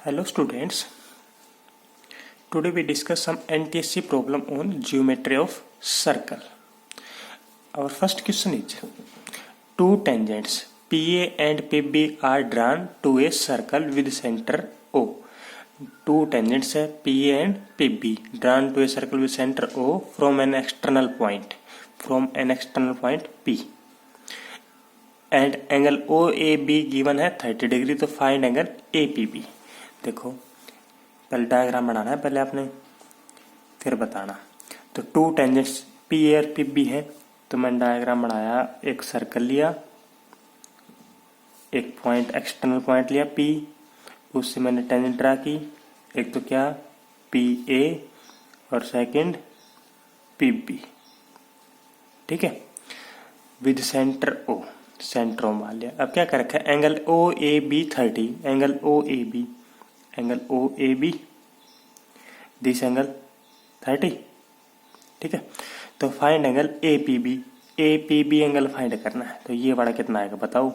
Hello students, today we discuss some NTSC problem on geometry of circle. Our first question is, two tangents PA and PB are drawn to a circle with center O. Two tangents है PA and PB drawn to a circle with center O from an external point P. And angle OAB given है 30 degree, तो find angle APB. देखो पहले diagram बनाना है, पहले आपने फिर बताना. तो टू टेंजेंट्स पी ए और पी बी है, तो मैंने डायग्राम बनाया. एक सर्कल लिया, एक पॉइंट एक्सटर्नल पॉइंट लिया पी, उससे मैंने टेंजेंट ड्रा की. एक तो क्या पी ए और सेकंड पी बी. ठीक है, with centre O, centre O मान लिया. अब क्या कर रखा है, angle O A B 30, angle O A B this angle 30. ठीक है, तो find angle A P B angle find करना है. तो ये बड़ा कितना आएगा बताओ,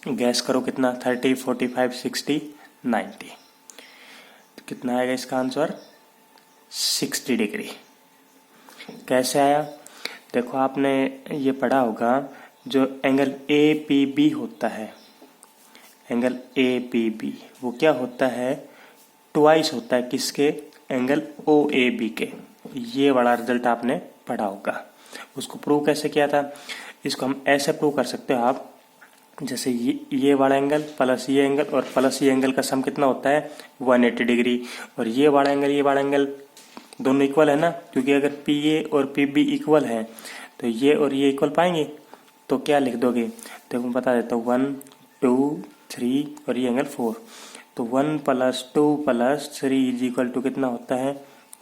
गैस करो कितना, 30, 45, 60, 90. तो कितना आएगा इसका आंसर, 60 डिग्री. कैसे आया, देखो आपने ये पढ़ा होगा, जो एंगल ए पी बी होता है, एंगल ए पी बी वो क्या होता है, ट्वाइस होता है किसके, एंगल ओ ए बी के. ये बड़ा रिजल्ट आपने पढ़ा होगा. उसको प्रूव कैसे किया था, इसको हम ऐसे प्रूव कर सकते हो आप, जैसे ये बड़ा एंगल प्लस ये एंगल और प्लस ये एंगल का सम कितना होता है 180 डिग्री. और ये बड़ा एंगल दोनों इक्वल है ना, क्योंकि अगर पी ए और पी बी इक्वल है तो ये और ये इक्वल पाएंगे. तो क्या लिख दोगे, देखो बता देता हूँ, 1 2 3 और ये एंगल 4. तो 1 + 2 + 3 इज इक्वल टू कितना होता है,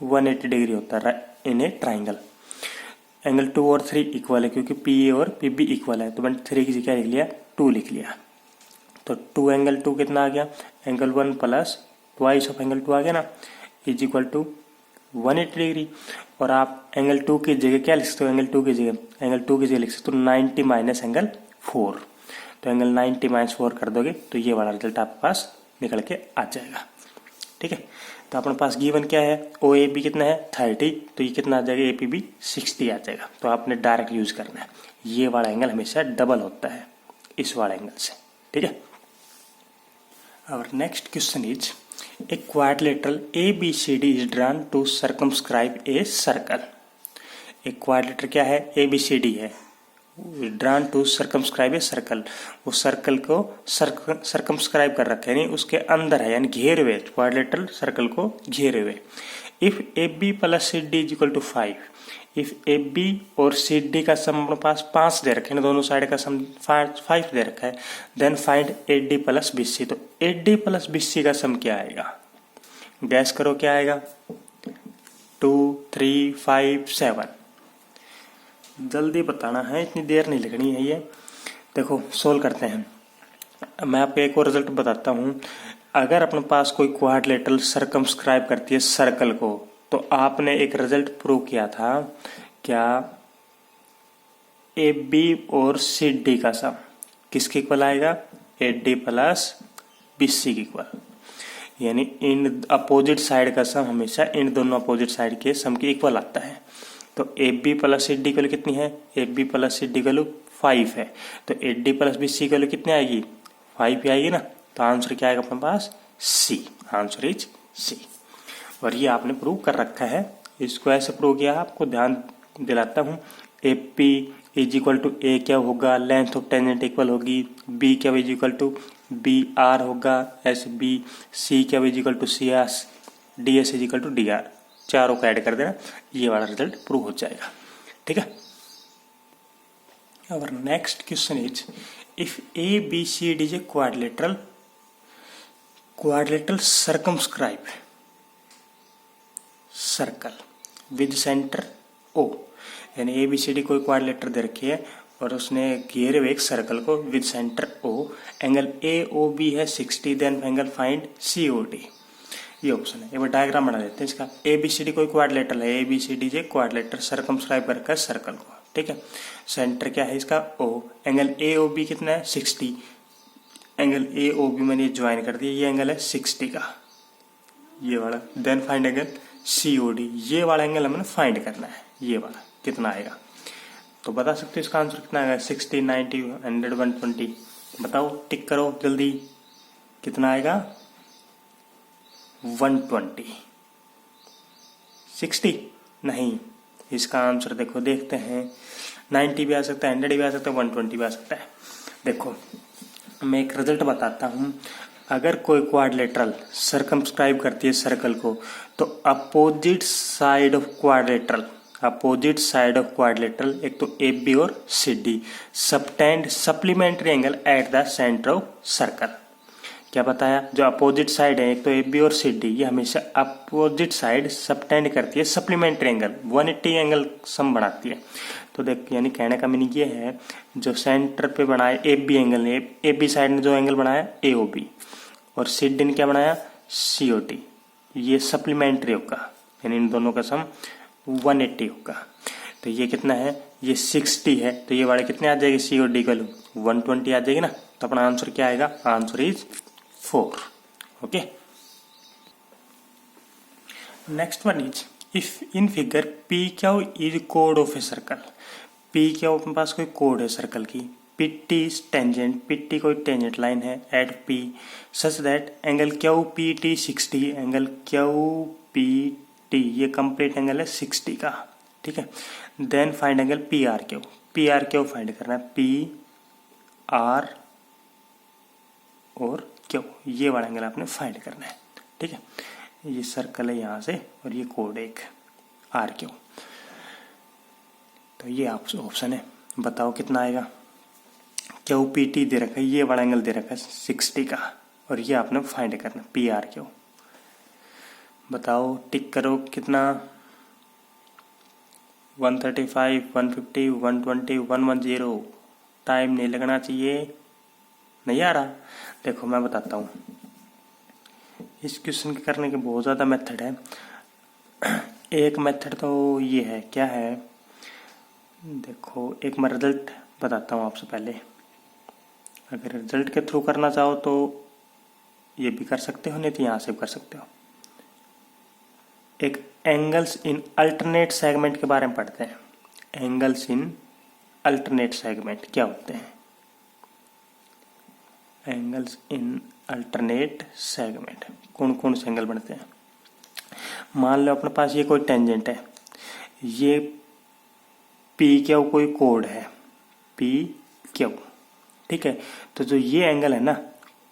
180 डिग्री होता है इन ए ट्राइंगल. एंगल 2 और 3 इक्वल है, क्योंकि पी ए और पी बी इक्वल है, तो मैंने 3 की जगह लिख लिया 2 लिख लिया. तो 2 एंगल 2 कितना आ गया, एंगल 1 + ट्वाइस ऑफ एंगल 2 आ गया ना, इज इक्वल टू 180 डिग्री. और आप एंगल 2 की जगह क्या लिख सकते हो, एंगल 2 की जगह लिख सकते हो 90 माइनस एंगल 4. तो एंगल 90 - 4 कर दोगे तो ये वाला रिजल्ट आपके पास निकल के आ जाएगा. ठीक है, तो अपने पास गिवन क्या है, ओ ए बी कितना है 30, तो ये कितना आ जाएगा, ए पी बी 60 आ जाएगा. तो आपने डायरेक्ट यूज करना है, ये वाला एंगल हमेशा डबल होता है इस वाला एंगल से. ठीक है, our next question is, a quadrilateral ABCD is drawn to circumscribe a circle. एक क्वाड्रिलेटरल क्या है, ABCD है, drawn to circumscribe a circle. वो सर्कल को सर्कमस्क्राइब कर रखे, यानी उसके अंदर है, यानी घेरे हुए, क्वाड्रिलेटरल सर्कल को घेरे हुए. If AB + CD is equal to 5, if AB और CD का सम अपने पास 5 दे रखे हैं, दोनों साइड का सम 5 दे रखा है, देन फाइंड AD + BC. तो AD + BC का सम क्या आएगा, गैस करो क्या आएगा, 2 3 5 7. जल्दी बताना है, इतनी देर नहीं लगनी है. ये देखो सोल्व करते हैं. मैं आपको एक और रिजल्ट बताता हूँ. अगर अपने पास कोई क्वाड्रिलेटरल सर्कमस्क्राइब करती है सर्कल को, तो आपने एक रिजल्ट प्रूव किया था, क्या ए बी और सी डी का सम किसके इक्वल आएगा, ए डी + बी सी के इक्वल. यानी इन अपोजिट साइड का सम हमेशा इन दोनों अपोजिट साइड के सम के इक्वल आता है. तो A B + C D value कितनी है, A B + C D value 5 है, तो A D + B C value कितनी आएगी, 5 ही आएगी ना. तो आंसर क्या आएगा अपने पास, सी. आंसर इज सी. और ये आपने प्रूव कर रखा है. इसको ऐसे प्रूव किया, आपको ध्यान दिलाता हूँ. A P is equal to A क्या होगा, लेंथ ऑफ टेंजेंट इक्वल होगी, बी क्या is equal to B R होगा, एस बी, सी क्या is equal to C S, D S is equal to D R. चारों को add कर देना, ये वाला रिजल्ट प्रूव हो जाएगा. ठीक है, our next question is, if A B C D is a quadrilateral circumscribe circle with centre O. यानी ए बी सी डी कोई क्वाड्रिलेटरल दे रखी है और उसने घेरे हुए एक सर्कल को with centre O. Angle A O B है 60, then angle find C O D. ये ऑप्शन है. एक बार डायग्राम बना देते हैं इसका. ए बी सी डी कोई क्वाड्रिलेटरल है, ए बी सी डी जे क्वाड्रिलेटरल सर्कमस्क्राइब कर रखा है सर्कल को. ठीक है, सेंटर क्या है इसका ओ. एंगल ए ओ बी कितना है 60, एंगल ए ओ बी मैंने ज्वाइन कर दिया, ये एंगल है 60 का. ये वाला। देन फाइंड एंगल COD, ये वाला एंगल हमें फाइंड करना है, ये वाला कितना आएगा। तो बता सकते हो इसका आंसर कितना आएगा, 60, 90, 100, 120। बताओ, टिक करो जल्दी, कितना आएगा, 120। 60 नहीं, इसका आंसर देखो, देखते हैं, 90 भी आ सकता है, 100 भी आ सकता है, 120 भी आ सकता है। देखो मैं एक रिजल्ट बताता हूँ। अगर कोई क्वाड्रिलेटरल सर्कमस्क्राइब करती है सर्कल को, तो opposite side of quadrilateral, opposite side of quadrilateral, एक तो AB और CD, subtend supplementary angle at the centre of circle. क्या बताया, जो अपोजिट साइड है, एक तो AB और CD, ये हमेशा अपोजिट साइड सबटेंड करती है सप्लीमेंट्री एंगल, 180 एंगल सम बनाती है। तो देख, यानी कहने का मीनिंग ये है, जो सेंटर पे बनाया AB एंगल ने, AB साइड ने जो एंगल बनाया AOB, और CD ने क्या बनाया COD, ये सप्लीमेंट्री होगा, यानी इन दोनों का सम 180 होगा। तो ये कितना है, ये 60 है, तो ये वाले कितने आ जाएगी, COD का 120 आ जाएगी ना। तो अपना आंसर क्या आएगा, answer is 4। Okay, next one is, if in figure PQ is कोड ऑफ ए सर्कल। PQ अपने पास कोई कोड है सर्कल की, PT इज टेंजेंट, PT कोई टेंजेंट लाइन है at P such that angle QPT 60, angle QPT ये कंप्लीट एंगल है 60 का, ठीक है। Then find angle PRQ, PRQ फाइंड करना है, PR और Q, ये वाला एंगल आपने फाइंड करना है, ठीक है। ये सर्कल है यहाँ से, और ये कोड एक RQ। तो ये ऑप्शन है, बताओ कितना आएगा। QPT दे रखा है, ये वाला एंगल दे रखा है 60 का, और ये आपने फाइंड करना PRQ। बताओ, टिक करो, कितना, 135, 150, 120, 110। टाइम नहीं लगना चाहिए, नहीं आ रहा। देखो मैं बताता हूँ, इस क्वेश्चन के करने के बहुत ज़्यादा मेथड है। एक मेथड तो ये है, क्या है, देखो एक मैं रिजल्ट बताता हूँ आपसे पहले। अगर रिजल्ट के थ्रू करना चाहो तो ये भी कर सकते हो, नहीं तो यहाँ से भी कर सकते हो। एक एंगल्स इन अल्टरनेट सेगमेंट के बारे में पढ़ते हैं। एंगल्स इन अल्टरनेट सेगमेंट क्या होते हैं, एंगल्स इन अल्टरनेट सेगमेंट कौन कौन से एंगल बनते हैं। मान लो अपने पास ये कोई टेंजेंट है, ये PQ कोई कोड है, PQ, ठीक है। तो जो ये एंगल है ना,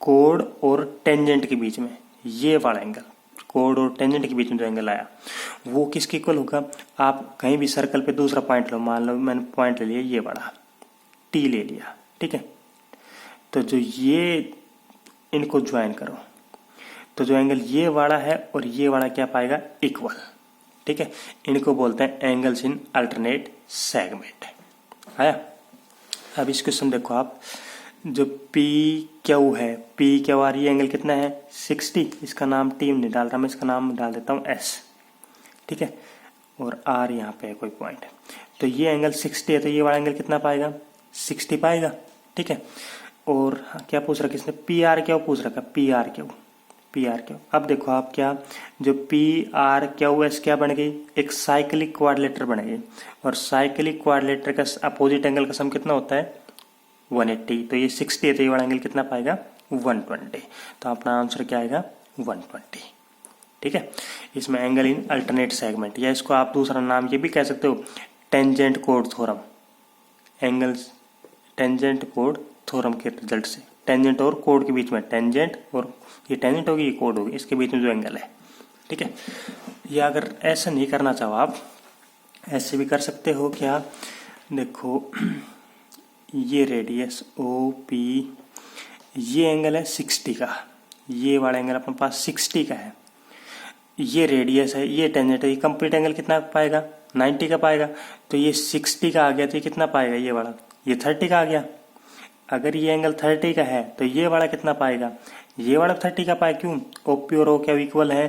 कोड और टेंजेंट के बीच में, ये वाला एंगल, कोड और टेंजेंट के बीच में जो एंगल आया, वो किसके इक्वल होगा। आप कहीं भी सर्कल पे दूसरा पॉइंट लो, मान लो मैंने पॉइंट ले लिया ये वाला, T ले लिया, ठीक है। तो जो ये इनको ज्वाइन करो, तो जो एंगल ये वाला है और ये वाला क्या पाएगा, इक्वल, ठीक है। इनको बोलते हैं एंगल्स इन अल्टरनेट सेगमेंट। आया। अब इस क्वेश्चन देखो आप, जो PQ है, PQR, ये एंगल कितना है 60, इसका नाम T नहीं डाल रहा मैं, इसका नाम डाल देता हूँ S, ठीक है। और R यहाँ पे है कोई पॉइंट, तो ये एंगल 60 है, तो ये वाला एंगल कितना पाएगा, 60 पाएगा, ठीक है। और क्या पूछ रखा किसने, PRQ पूछ रखा, PRQ। अब देखो आप, क्या जो PRQS क्या बन गई, एक साइक्लिक क्वाड्रिलेटरल बन गई, और साइक्लिक क्वाड्रिलेटरल का अपोजिट एंगल का सम कितना होता है 180। तो ये 60 है, तो ये वाला एंगल कितना पाएगा 120। तो अपना आंसर क्या आएगा 120, ठीक है। इसमें एंगल इन अल्टरनेट सेगमेंट, या इसको आप दूसरा नाम ये भी कह सकते हो, tangent code theorem. Angles tangent code theorem के रिजल्ट से, टेंजेंट और कोड के बीच में, टेंजेंट और ये टेंजेंट होगी, ये कोड होगी, इसके बीच में जो एंगल है, ठीक है। या अगर ऐसा नहीं करना चाहो आप, ऐसे भी कर सकते हो, क्या देखो, ये रेडियस OP, ये एंगल है 60 का, ये वाला एंगल अपने पास 60 का है, ये रेडियस है, ये टेंजेंट है, ये कंप्लीट एंगल कितना पाएगा 90 का पाएगा। तो ये 60 का आ गया, तो ये कितना पाएगा, ये वाला, ये 30 का आ गया। अगर ये एंगल 30 का है, तो ये वाला कितना पाएगा, ये वाला 30 का पाए, क्यों, OP और O क्या इक्वल है,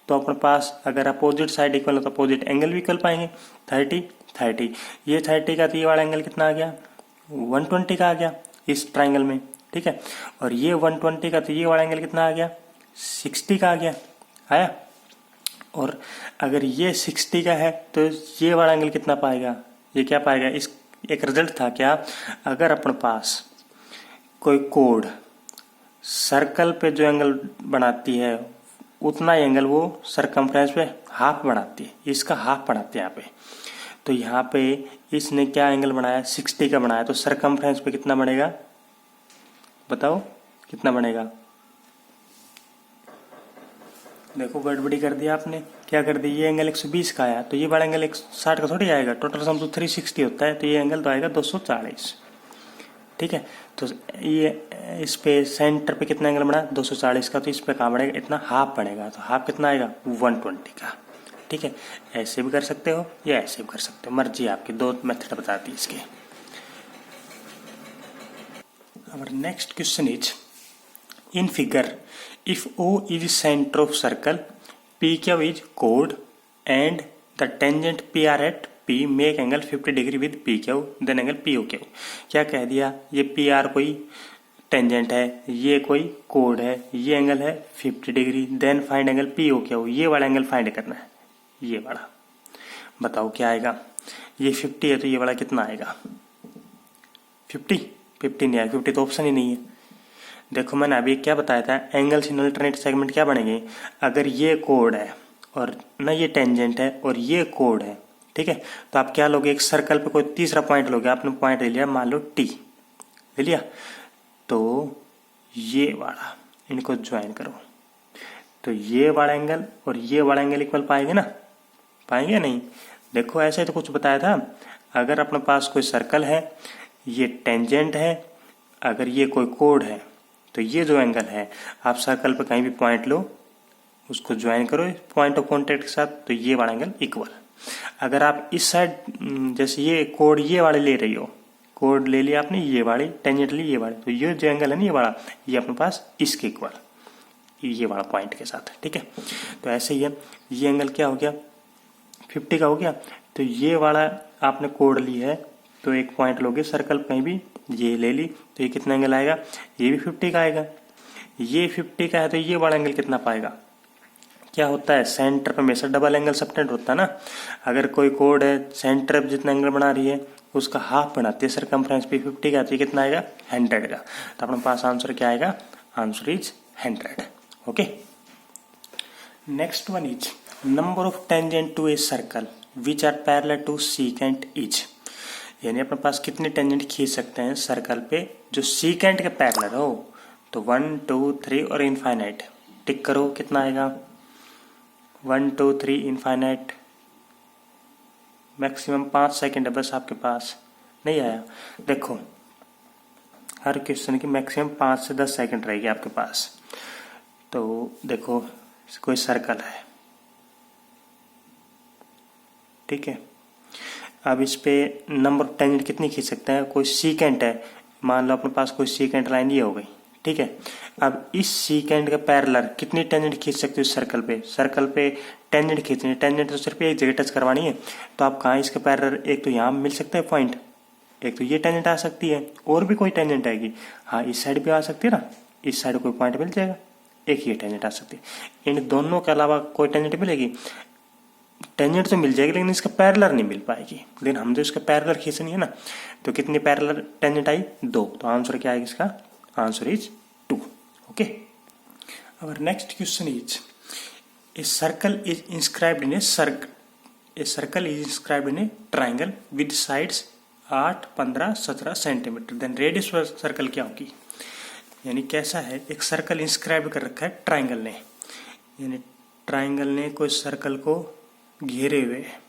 तो अपने पास अगर अपोजिट साइड इक्वल है तो अपोजिट एंगल भी इक्वल पाएंगे, 30, ये 30 का, तो ये वाला एंगल कितना आ गया 120 का आ गया इस ट्राइंगल में, ठीक है। और ये 120 का, तो ये वाला एंगल कितना आ गया 60 का आ गया, आया। और अगर ये 60 का है तो ये वाला एंगल कितना पाएगा, ये क्या पाएगा। इस एक रिजल्ट था क्या, अगर अपने पास कोई कोड सर्कल पे जो एंगल बनाती है उतना एंगल वो सरकमफ्रेंस पे हाफ बनाती है, इसका हाफ बनाती है यहाँ पे। तो यहाँ पे इसने क्या एंगल बनाया, 60 का बनाया, तो सरकमफ्रेंस पे कितना बनेगा बताओ, कितना बनेगा। देखो गड़बड़ी कर दिया आपने, क्या कर दी, ये एंगल 120 का आया तो ये वाला एंगल 160 का थोड़ी आएगा, टोटल सम तो 360 होता है, तो ये एंगल तो आएगा 240। ठीक है, तो ये इस पे सेंटर पे कितना एंगल बना 240 का, तो इस पे कहाँ बढ़ेगा, इतना हाफ बढ़ेगा, तो हाफ कितना आएगा 120 का। ठीक है, ऐसे भी कर सकते हो या ऐसे भी कर सकते हो, मर्जी आपकी, दो मेथड बताती है इसके। Our next question is, in figure, if O is center of circle, PQ is chord, and the tangent PR at P make angle 50 degree with PQ, then angle POQ। क्या कह दिया, ये PR कोई tangent है, ये कोई कोड है, ये एंगल है 50 degree, then find angle POQ, ये वाला एंगल फाइंड करना है, ये वाला बताओ क्या आएगा। ये 50 है तो ये वाला कितना आएगा 50 नहीं आएगा, 50 तो ऑप्शन ही नहीं है। देखो मैंने अभी क्या बताया था, एंगल्स इन अल्टरनेट सेगमेंट क्या बनेंगे, अगर ये कोड है और ना ये टेंजेंट है और ये कोड है, ठीक है, तो आप क्या लोगे, एक सर्कल पे कोई तीसरा पॉइंट लोगे, आपने पॉइंट ले लिया मान लो T ले लिया, तो ये वाला इनको ज्वाइन करो, तो ये वाला एंगल और ये वाला एंगल इक्वल पाएंगे ना, पाएंगे नहीं। देखो ऐसे तो कुछ बताया था, अगर अपने पास कोई सर्कल है, ये टेंजेंट है, अगर ये कोई कोड है, तो ये जो एंगल है आप सर्कल पे कहीं भी पॉइंट लो, उसको ज्वाइन करो पॉइंट ऑफ कॉन्टेक्ट के साथ, तो ये वाला एंगल इक्वल। अगर आप इस साइड जैसे ये कोड ये वाले ले रही हो, कोड ले लिया आपने ये वाली, टेंजेंट ली ये वाले, तो ये जो एंगल है ना ये वाला, ये अपने पास इसके इक्वल, ये वाला पॉइंट के साथ। ठीक है, तो ऐसे ही है, ये एंगल क्या हो गया 50 का हो गया, तो ये वाला आपने कोड ली है, तो एक पॉइंट लोगे सर्कल कहीं भी, ये ले ली, तो ये कितना एंगल आएगा, ये भी 50 का आएगा। ये 50 का है तो ये वाला एंगल कितना पाएगा, क्या होता है सेंटर पे हमेशा डबल एंगल सबटेंड होता है ना, अगर कोई कोड है सेंटर पे जितना एंगल बना रही है उसका हाफ बनाती है सरकमफ्रेंस पे 50 का, तो ये कितना आएगा 100 का, तो अपने पास आंसर क्या आएगा, answer is 100। Okay, next one is number of tangent to a circle which are parallel to secant is, यानी अपने पास कितने टेंजेंट खींच सकते हैं सर्कल पे जो सीकेंट के पैरेलल हो, तो 1 2 3 और इनफाइनाइट, टिक करो कितना आएगा 1 2 3 इनफाइनाइट, मैक्सिमम 5 सेकेंड है बस आपके पास, नहीं आया। देखो हर क्वेश्चन की मैक्सिमम 5 से 10 सेकेंड रहेगी आपके पास। तो देखो कोई सर्कल है, ठीक है, अब इस पे नंबर ऑफ टेंजेंट कितनी खींच सकते हैं, कोई सीकेंट है, मान लो अपने पास कोई सीकेंट लाइन ये हो गई, ठीक है, अब इस सीकेंट के पैरेलल कितनी टेंजेंट खींच सकते हो सर्कल पे, सर्कल पे टेंजेंट खींचनी, टेंजेंट तो सिर्फ एक जगह टच करवानी है, तो आप कहाँ इसके पैरेलल, एक तो यहाँ मिल सकता है पॉइंट, एक तो ये टेंजेंट आ सकती है, और भी कोई टेंजेंट आएगी, हाँ इस साइड भी आ सकती है ना, इस साइड कोई पॉइंट मिल जाएगा, एक ये टेंजेंट आ सकती है, इन दोनों के अलावा कोई टेंजेंट मिलेगी, टेंजेंट तो मिल जाएगी लेकिन इसका पैरेलल नहीं मिल पाएगी, लेकिन हम जो इसका पैरेलल खींचनी है ना, तो कितनी पैरेलल टेंजेंट आई 2, तो आंसर क्या आएगा इसका, answer is 2। Okay, our next question is a circle is inscribed in a circle is inscribed in a triangle with sides 8 15 17 centimetre, then radius of circle क्या होगी, यानी कैसा है, एक सर्कल इंस्क्राइब कर रखा है ट्राइंगल ने, यानी ट्राइंगल ने कोई सर्कल को घेरे हुए है,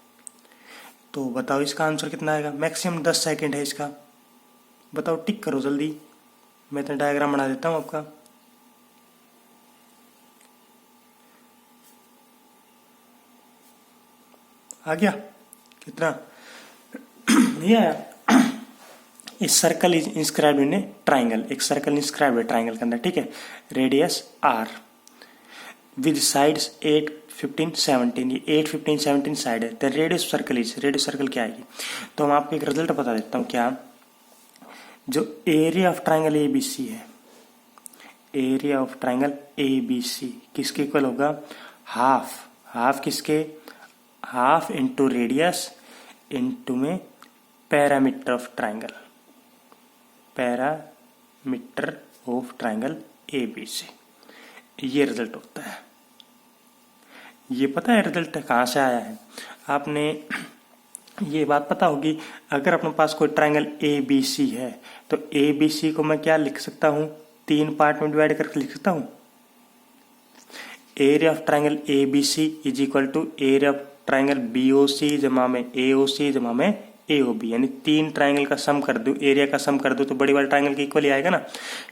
तो बताओ इसका आंसर कितना आएगा, मैक्सिमम 10 सेकेंड है इसका, बताओ टिक करो जल्दी, मैं तो डायग्राम बना देता हूं आपका। आ गया कितना, नहीं आया। इस circle is inscribed in a triangle, एक सर्कल इंस्क्राइब्ड है ट्राइंगल के अंदर, ठीक है, रेडियस r विद साइड्स 8 15 17, ये 8 15 17 साइड है, the radius circle is, radius circle क्या आएगी, तो मैं आपको एक रिजल्ट बता देता हूँ, क्या, जो एरिया ऑफ ट्राइंगल ABC है, एरिया ऑफ ट्राइंगल ABC किसके इक्वल होगा, हाफ हाफ किसके, हाफ इंटू रेडियस इंटू में parameter of triangle, parameter of triangle ABC। ये रिजल्ट होता है। ये पता है रिजल्ट कहाँ से आया है? आपने ये बात पता होगी, अगर अपने पास कोई ट्राइंगल ABC है तो ABC को मैं क्या लिख सकता हूँ, 3 पार्ट में डिवाइड करके लिख सकता हूँ। Area of triangle ABC is equal to area of triangle BOC जमा में AOC जमा में AOB, यानी 3 ट्राइंगल का सम कर दूं, एरिया का सम कर दूं तो बड़ी वाले ट्राइंगल के इक्वल ही आएगा ना।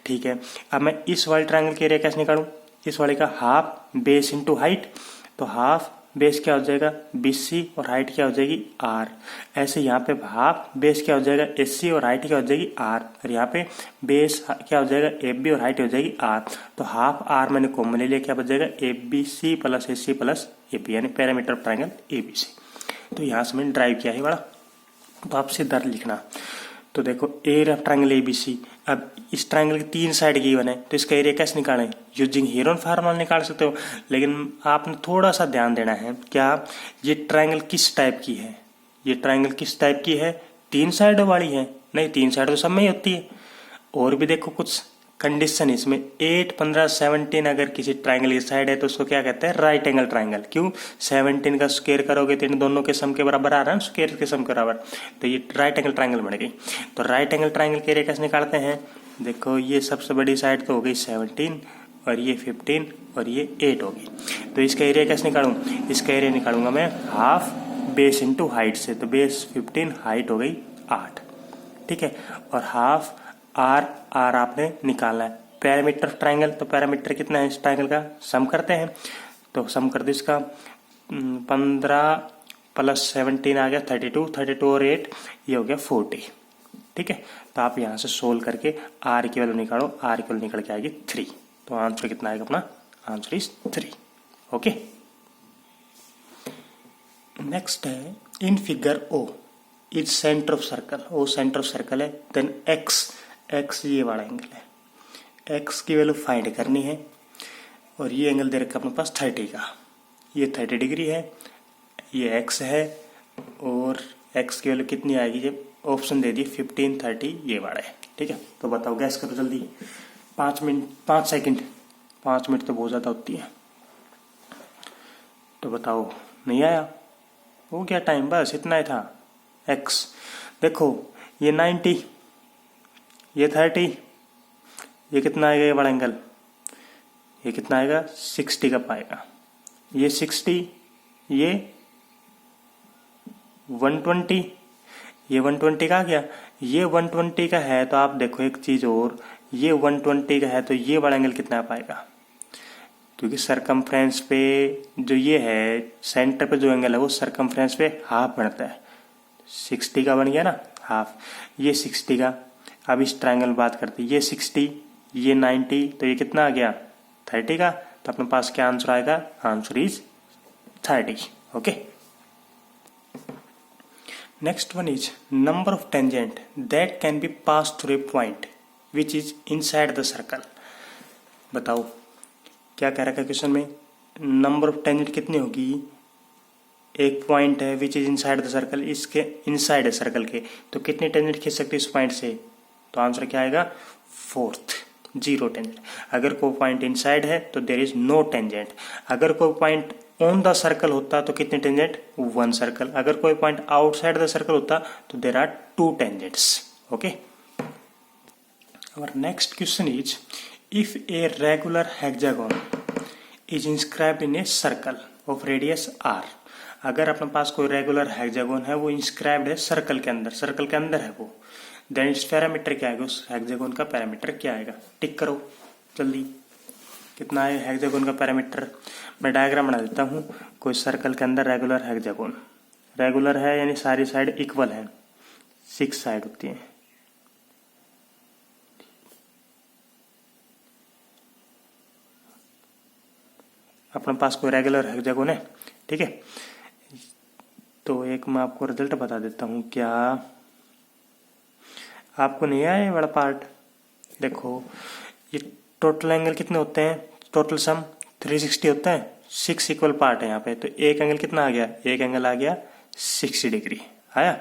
ठीक है, अब मैं इस वाले ट्राइंगल के एरिया कैसे निकालूं, इस वाले का हाफ बेस इंटू हाइट, तो हाफ बेस क्या हो जाएगा BC और हाइट क्या हो जाएगी R। ऐसे यहाँ पे हाफ बेस क्या हो जाएगा SC और हाइट क्या हो जाएगी R, और यहाँ पे बेस क्या हो जाएगा AB और हाइट हो जाएगी R। तो हाफ R मैंने कॉमन ले लिया, क्या बच जाएगा ABC plus SC plus AB, यानी पैरामीटर ऑफ ट्राइंगल ABC। तो यहाँ से मैंने ड्राइव किया है बड़ा। तो आप सीधा लिखना, तो देखो एरिया ऑफ ट्राइंगल ABC, अब इस ट्राइंगल की 3 साइड गिवन है तो इसका एरिया कैसे निकालें, यूजिंग हेरोन फार्मूला निकाल सकते हो। लेकिन आपने थोड़ा सा ध्यान देना है, क्या ये ट्राइंगल किस टाइप की है, ये ट्राइंगल किस टाइप की है, 3 साइडों वाली है, नहीं 3 साइड तो सब में ही होती है। और भी देखो कुछ कंडीशन इसमें, 8, 15, 17 अगर किसी ट्राइंगल की साइड है तो उसको क्या कहते हैं, राइट एंगल ट्राइंगल। क्यों, 17 का स्क्वायर करोगे तो इन दोनों के सम के बराबर आ रहा है, स्क्वायर के सम के बराबर, तो ये राइट एंगल ट्राइंगल बन गई। तो राइट एंगल ट्राइंगल के एरिया कैसे निकालते हैं, देखो ये सबसे बड़ी साइड तो हो गई 17 और ये 15 और ये 8 होगी। तो इसका एरिया कैसे निकालूं, इसका एरिया निकालूंगा मैं हाफ बेस इंटू हाइट से, तो बेस 15, हाइट हो गई 8। ठीक है, और हाफ R आपने निकालना है। पैरामीटर ऑफ ट्राइंगल, तो पैरामीटर कितना है इस ट्राइंगल का, सम करते हैं, तो सम कर दो इसका, 15 प्लस 17 आ गया 32, 32 और 8 ये हो गया 40। ठीक है, तो आप यहाँ से सोल्व करके R की वैल्यू निकालो, R की वैल्यू निकल के आएगी 3। तो आंसर कितना आएगा अपना, आंसर इज 3। ओके, नेक्स्ट है in figure O is centre of circle, O centre of circle है, देन x ये वाला एंगल है, x की वैल्यू फाइंड करनी है, और ये एंगल दे रखा अपने पास 30 का, ये 30 डिग्री है, ये x है, और x की वैल्यू कितनी आएगी, जब ऑप्शन दे दिए 15, 30 ये वाला है। ठीक है, तो बताओ गैस करो जल्दी, 5 सेकंड, 5 मिनट तो बहुत ज़्यादा होती है, तो बताओ, नहीं आया, हो गया टाइम, बस इतना ही था। x देखो ये 90, ये 30, ये कितना आएगा, ये बड़ा एंगल, ये कितना आएगा 60 का पाएगा, ये 60, ये 120, ये 120 का आ गया, ये 120 का है, तो आप देखो एक चीज और, ये 120 का है तो ये बड़ा एंगल कितना पाएगा, क्योंकि सरकमफ्रेंस पे जो ये है, सेंटर पे जो एंगल है वो सरकमफ्रेंस पे हाफ बनता है, 60 का बन गया ना हाफ, ये 60 का। अब इस ट्रायंगल में बात करते हैं, ये 60, ये 90, तो ये कितना आ गया 30 का, तो अपने पास क्या आंसर आएगा, answer is 30। Okay, next one is number of tangent that can be pass through a point which is inside the circle. बताओ क्या कह रखा है क्वेश्चन में, नंबर ऑफ टेंजेंट कितनी होगी, एक पॉइंट है which is inside the circle, इसके इनसाइड है सर्कल के, तो कितने टेंजेंट खींच सकते हैं इस पॉइंट से, तो आंसर क्या आएगा 4th, 0 टेंजेंट। अगर कोई पॉइंट इनसाइड है तो देयर इज नो टेंजेंट, अगर कोई पॉइंट ऑन द सर्कल होता तो कितने टेंजेंट 1 सर्कल, अगर कोई पॉइंट आउटसाइड द सर्कल होता तो there are 2 tangents. Okay, our next question is if a regular hexagon is inscribed in a circle of radius r, अगर अपने पास कोई रेगुलर हेक्सागोन है वो इंस्क्राइब्ड है सर्कल के अंदर, सर्कल के अंदर है वो, देन इट्स पैरामीटर क्या आएगा, उस हेक्सागोन का पैरामीटर क्या आएगा, टिक करो जल्दी, कितना है हेक्सागोन का पैरामीटर। मैं डायग्राम बना देता हूँ, कोई सर्कल के अंदर रेगुलर हेक्सागोन, रेगुलर है यानी सारी साइड इक्वल है, 6 साइड होती है, अपने पास कोई रेगुलर हेक्सागोन है। ठीक है, तो एक मैं आपको रिजल्ट बता देता हूँ, क्या आपको नहीं आया ये बड़ा पार्ट, देखो ये टोटल एंगल कितने होते हैं, टोटल सम 360 होता है, 6 इक्वल पार्ट है यहाँ पे, तो एक एंगल कितना आ गया, एक एंगल आ गया 60 डिग्री आया।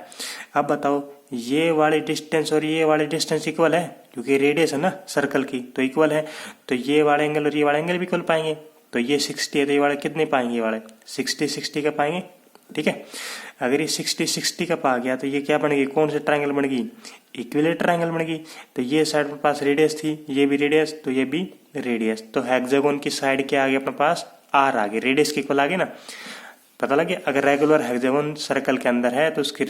अब बताओ ये वाले डिस्टेंस और ये वाले डिस्टेंस इक्वल है, क्योंकि रेडियस है ना सर्कल की, तो इक्वल है, तो ये वाले एंगल और ये वाले एंगल भी इक्वल पाएंगे। तो ये 60 है तो ये वाले कितने पाएंगे, ये वाले 60 का पाएंगे। ठीक है, अगर ये 60 का पा गया तो ये क्या बनेगी, कौन सी ट्रायंगल बनेगी, इक्विलेटरल ट्रायंगल बनेगी। तो ये साइड में पास रेडियस थी, ये भी रेडियस, तो ये भी रेडियस, तो हेक्सागोन की साइड क्या आ गया अपने पास, आर आ गया, रेडियस के इक्वल आ गया ना। पता लगे, अगर रेगुलर हेक्सागोन सर्कल के अंदर है तो उसकी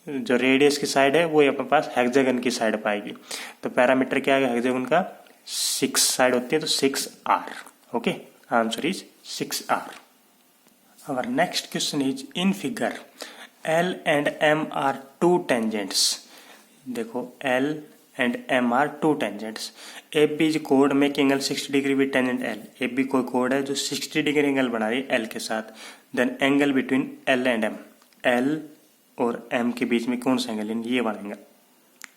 जो रेडियस की साइड है वो अपने पास हेक्सागन की साइड पाएगी। तो पैरामीटर क्या आ गया हेक्सागन का, 6 साइड होती है, तो 6R। Okay, answer is 6R। Our next question is in figure L and M are two tangents. देखो L and M are two tangents. AB is chord make angle 60 degree with tangent L. AB कोई chord है जो 60 degree angle बना रही है L के साथ. Then angle between L and M. L और M के बीच में कौन सा एंगल है, ये वाला एंगल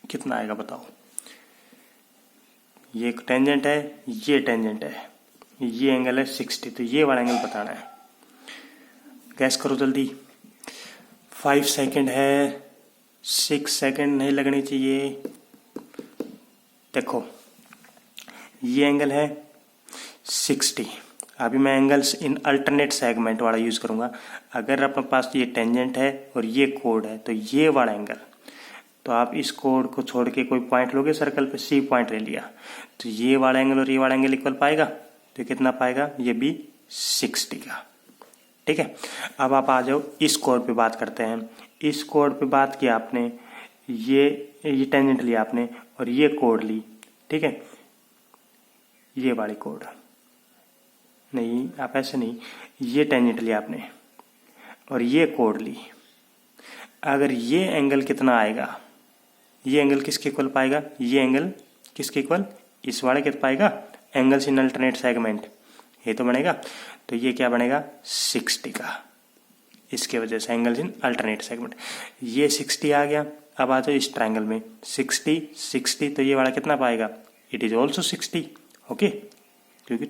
कितना आएगा बताओ। ये टेंजेंट है, ये टेंजेंट है, ये एंगल है 60, तो ये वाला एंगल बताना है। गैस करो जल्दी, 5 सेकंड है, 6 सेकंड नहीं लगनी चाहिए। देखो ये एंगल है 60। अभी मैं एंगल्स इन अल्टरनेट सेगमेंट वाला यूज करूंगा। अगर अपने पास ये टेंजेंट है और ये कोड है तो ये वाला एंगल, तो आप इस कोड को छोड़ के कोई पॉइंट लोगे सर्कल पे, सी पॉइंट ले लिया, तो ये वाला एंगल और ये वाला एंगल इक्वल पाएगा, तो कितना पाएगा, ये भी 60 का। ठीक है, अब आप आ जाओ इस कोड पे बात करते हैं। इस कोड पे बात किया आपने, ये टेंजेंट लिया आपने और ये कोड ली। ठीक है, ये वाली कोड नहीं, आप ऐसे नहीं, ये टेंजेंट लिया आपने और ये कोड ली। अगर ये एंगल कितना आएगा, ये एंगल किसके इक्वल पाएगा, ये एंगल किसके इक्वल, इस वाले के पाएगा, एंगल्स इन अल्टरनेट सेगमेंट, ये तो बनेगा। तो ये क्या बनेगा 60 का, इसके वजह से एंगल्स इन अल्टरनेट सेगमेंट। ये 60 आ गया। अब आ जाओ इस ट्रायंगल में 60 60, तो ये वाला कितना पाएगा, इट इज ऑल्सो 60। ओके, क्योंकि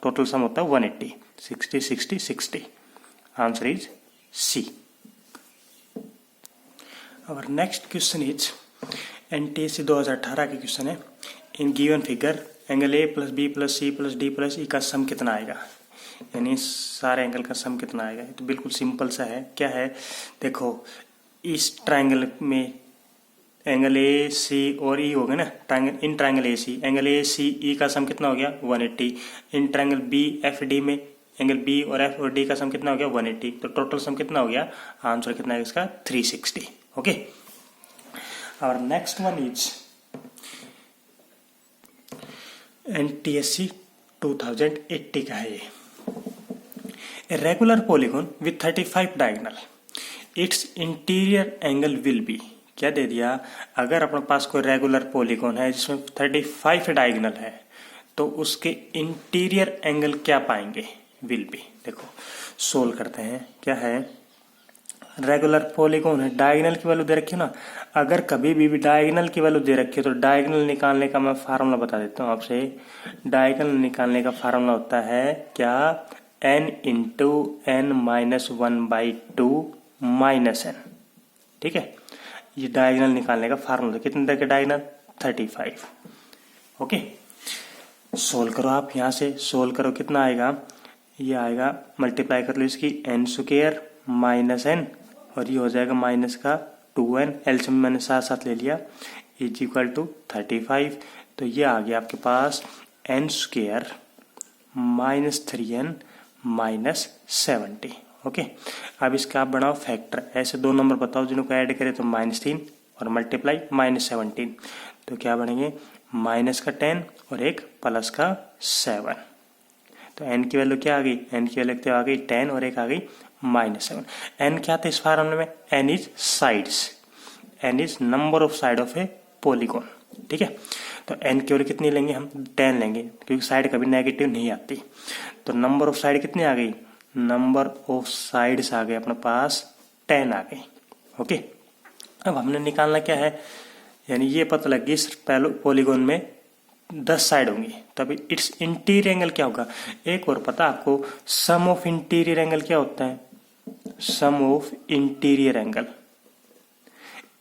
टोटल सम होता है 180। 60 60 60, आंसर इज सी। और नेक्स्ट क्वेश्चन इज NTSC 2018 के क्वेश्चन है। In given figure angle A plus B plus C plus D plus E का सम कितना आएगा, यानी सारे एंगल का सम कितना आएगा। तो बिल्कुल सिंपल सा है, क्या है, देखो इस ट्रायंगल में एंगल A C और E हो गए ना, triangle in triangle AC angle A C E का सम कितना हो गया 180। In triangle B F D में एंगल B और F और D का सम कितना हो गया 180। तो टोटल सम कितना हो गया, आंसर कितना है इसका 360। ओके, और नेक्स्ट वन इज NTSC 2080 का है ये। A regular polygon with 35 diagonal, its interior angle will be, क्या दे दिया, अगर अपने पास कोई रेगुलर पॉलीगॉन है जिसमें 35 डायगोनल है तो उसके इंटीरियर एंगल क्या पाएंगे, विल बी। देखो सोल्व करते हैं, क्या है, रेगुलर पॉलीगॉन है, डायगोनल की वैल्यू दे रखी है ना। अगर कभी भी डायगोनल की वैल्यू दे रखी है तो डायगोनल निकालने का मैं फार्मूला बता देता हूँ आपसे। डायगोनल निकालने का फार्मूला होता है क्या, n into n minus 1/2 minus n। ठीक है, ये डायगोनल निकालने का फार्मूला। कितने तरह के डायगोनल, 35। ओके, सोल्व करो आप, यहां से सोल्व करो, कितना आएगा, ये आएगा, मल्टीप्लाई कर लो इसकी n स्क्वायर माइनस n, और ये हो जाएगा माइनस का 2n, एलसीएम मैंने साथ साथ ले लिया, इज इक्वल टू 35। तो ये आ गया आपके पास n square minus 3n minus 70। Okay, अब इसका आप बनाओ फैक्टर, ऐसे दो नंबर बताओ जिनको ऐड करें तो -3 और मल्टीप्लाई -17, तो क्या बनेंगे, माइनस का 10 और एक प्लस का 7। तो n की वैल्यू क्या आ गई, n की वैल्यू तो आ गई 10 और एक आ गई -7। n क्या था इस फार्मूले में, n is sides, n is number of side of A polygon. ठीक है, तो n की वैल्यू कितनी लेंगे हम, 10 लेंगे, क्योंकि साइड कभी नेगेटिव नहीं आती। तो नंबर ऑफ साइड कितनी आ गई, नंबर ऑफ साइड्स आ गए अपने पास 10 आ गई। ओके, अब हमने निकालना क्या है, यानी ये पता लग गई पॉलीगॉन में 10 साइड होंगी तो अभी इट्स इंटीरियर एंगल क्या होगा। एक और पता आपको, सम ऑफ इंटीरियर एंगल क्या होता है, sum of interior angle,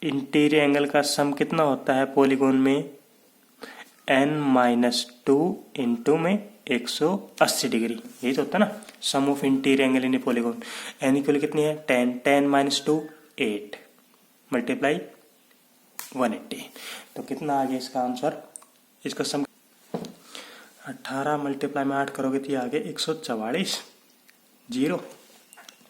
interior angle का सम कितना होता है पॉलीगॉन में, n-2 इंटू में 180 डिग्री, यही तो होता है ना sum of interior angle in polygon. n equal कितनी है 10, 10 - 2 8 मल्टीप्लाई 180, तो कितना आ गया इसका आंसर, इसका सम 18 मल्टीप्लाई में 8 करोगे तो ये आ गया 144 जीरो।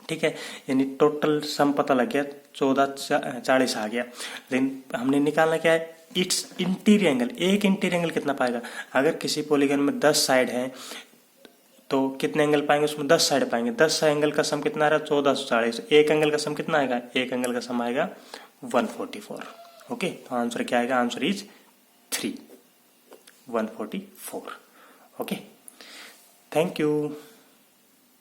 ठीक है, यानी टोटल सम पता लग गया 1440 आ गया। लेकिन हमने निकालना क्या है, इट्स इंटीरियर एंगल। एक इंटीरियर एंगल कितना पाएगा, अगर किसी पॉलीगन में 10 साइड है तो कितने एंगल पाएंगे उसमें, 10 साइड पाएंगे। 10 एंगल का सम कितना आ रहा है 1440, एक एंगल का सम कितना आएगा, एक एंगल का सम आएगा 144। ओके, तो आंसर क्या आएगा, answer is 3 144। Okay, thank you.